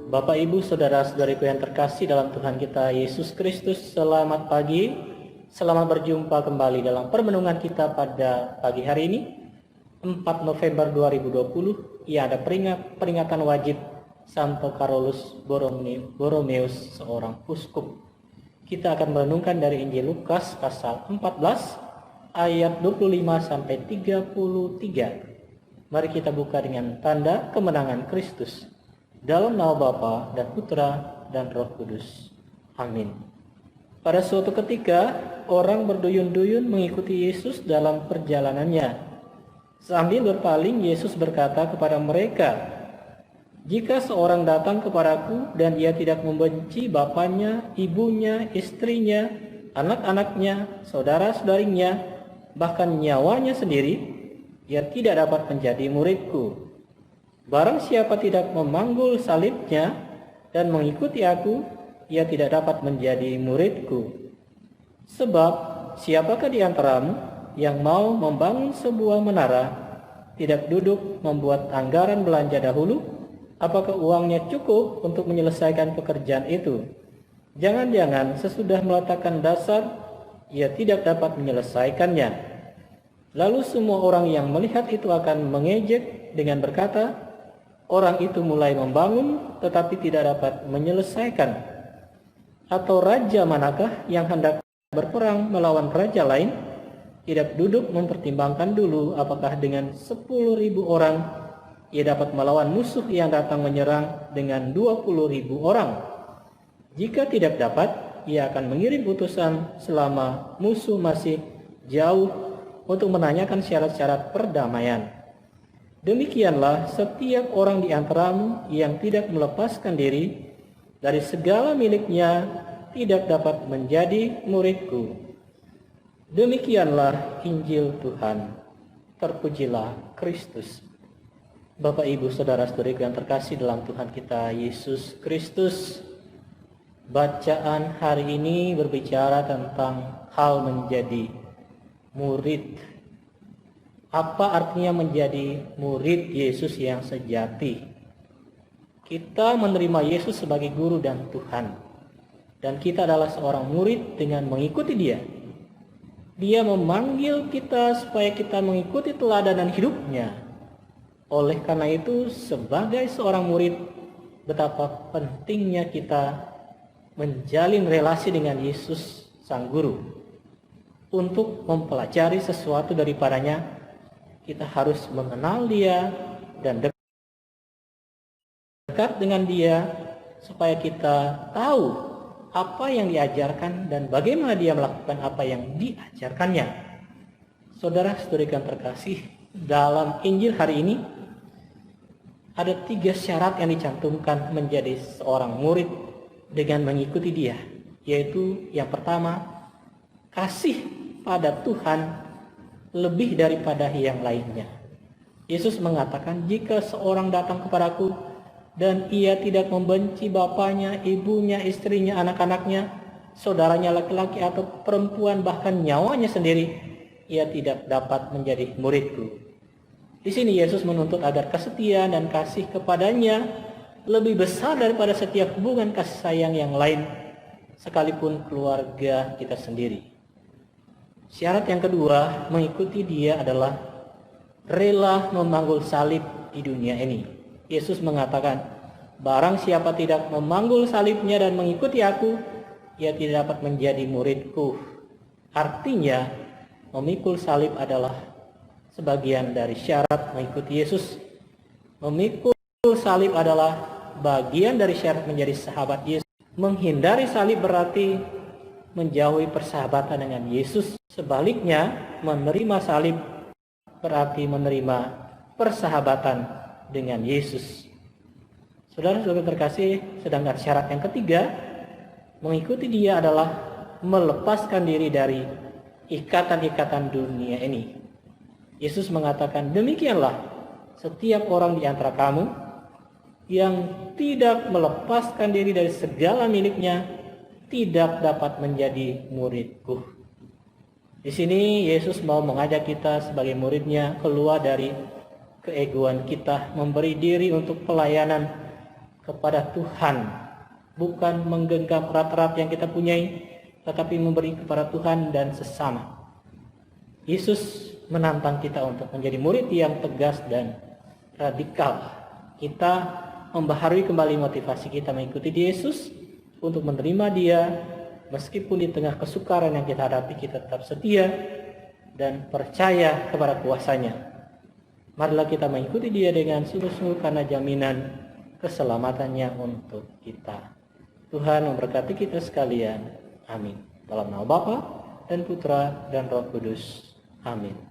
Bapak, Ibu, Saudara-saudariku yang terkasih dalam Tuhan kita Yesus Kristus, selamat pagi. Selamat berjumpa kembali dalam permenungan kita pada pagi hari ini, 4 November 2020, yang ada peringatan wajib Santo Carolus Borromeus, seorang uskup. Kita akan merenungkan dari Injil Lukas pasal 14 ayat 25 sampai 33. Mari kita buka dengan tanda kemenangan Kristus. Dalam nama Bapa dan Putra dan Roh Kudus. Amin. Pada suatu ketika, orang berduyun-duyun mengikuti Yesus dalam perjalanannya. Sambil berpaling, Yesus berkata kepada mereka, "Jika seorang datang kepadaku dan ia tidak membenci bapaknya, ibunya, istrinya, anak-anaknya, saudara-saudarinya, bahkan nyawanya sendiri, ia tidak dapat menjadi muridku. Barang siapa tidak memanggul salibnya dan mengikuti aku, ia tidak dapat menjadi muridku. Sebab siapakah di antaramu yang mau membangun sebuah menara, tidak duduk membuat anggaran belanja dahulu? Apakah uangnya cukup untuk menyelesaikan pekerjaan itu? Jangan-jangan sesudah meletakkan dasar, ia tidak dapat menyelesaikannya." Lalu semua orang yang melihat itu akan mengejek dengan berkata, "Orang itu mulai membangun tetapi tidak dapat menyelesaikan." Atau raja manakah yang hendak berperang melawan raja lain, tidak duduk mempertimbangkan dulu apakah dengan 10.000 orang ia dapat melawan musuh yang datang menyerang dengan 20.000 orang. Jika tidak dapat, ia akan mengirim utusan selama musuh masih jauh untuk menanyakan syarat-syarat perdamaian. Demikianlah setiap orang di antaramu yang tidak melepaskan diri dari segala miliknya tidak dapat menjadi muridku. Demikianlah Injil Tuhan. Terpujilah Kristus. Bapak, Ibu, Saudara-saudariku yang terkasih dalam Tuhan kita Yesus Kristus, bacaan hari ini berbicara tentang hal menjadi murid. Apa artinya menjadi murid Yesus yang sejati? Kita menerima Yesus sebagai guru dan Tuhan, dan kita adalah seorang murid dengan mengikuti Dia. Dia memanggil kita supaya kita mengikuti teladanan hidupnya. Oleh karena itu, sebagai seorang murid, betapa pentingnya kita menjalin relasi dengan Yesus Sang Guru. Untuk mempelajari sesuatu daripadanya, kita harus mengenal Dia dan dekat dengan Dia supaya kita tahu apa yang diajarkan dan bagaimana Dia melakukan apa yang diajarkannya. Saudara-saudari yang terkasih, dalam Injil hari ini ada 3 syarat yang dicantumkan menjadi seorang murid dengan mengikuti Dia, yaitu yang pertama, kasih pada Tuhan lebih daripada yang lainnya. Yesus mengatakan, "Jika seorang datang kepadaku dan ia tidak membenci bapaknya, ibunya, istrinya, anak-anaknya, saudaranya laki-laki atau perempuan, bahkan nyawanya sendiri, ia tidak dapat menjadi muridku." Di sini Yesus menuntut agar kesetiaan dan kasih kepadanya lebih besar daripada setiap hubungan kasih sayang yang lain, sekalipun keluarga kita sendiri. Syarat yang kedua, mengikuti Dia adalah rela memanggul salib di dunia ini. Yesus mengatakan, "Barang siapa tidak memanggul salibnya dan mengikuti aku, ia tidak dapat menjadi muridku." Artinya, memikul salib adalah sebagian dari syarat mengikuti Yesus. Memikul salib adalah bagian dari syarat menjadi sahabat Yesus. Menghindari salib berarti menjauhi persahabatan dengan Yesus. Sebaliknya, menerima salib berarti menerima persahabatan dengan Yesus. Saudara-saudara terkasih, sedangkan syarat yang ketiga, mengikuti Dia adalah melepaskan diri dari ikatan-ikatan dunia ini. Yesus mengatakan, "Demikianlah setiap orang di antara kamu yang tidak melepaskan diri dari segala miliknya tidak dapat menjadi muridku." Di sini Yesus mau mengajak kita sebagai muridnya keluar dari keegoan kita, memberi diri untuk pelayanan kepada Tuhan, bukan menggenggam erat-erat yang kita punyai, tetapi memberi kepada Tuhan dan sesama. Yesus menantang kita untuk menjadi murid yang tegas dan radikal. Kita membaharui kembali motivasi kita mengikuti Yesus, untuk menerima Dia, meskipun di tengah kesukaran yang kita hadapi, kita tetap setia dan percaya kepada kuasa-Nya. Marilah kita mengikuti Dia dengan sungguh-sungguh karena jaminan keselamatannya untuk kita. Tuhan memberkati kita sekalian. Amin. Dalam nama Bapa dan Putra dan Roh Kudus. Amin.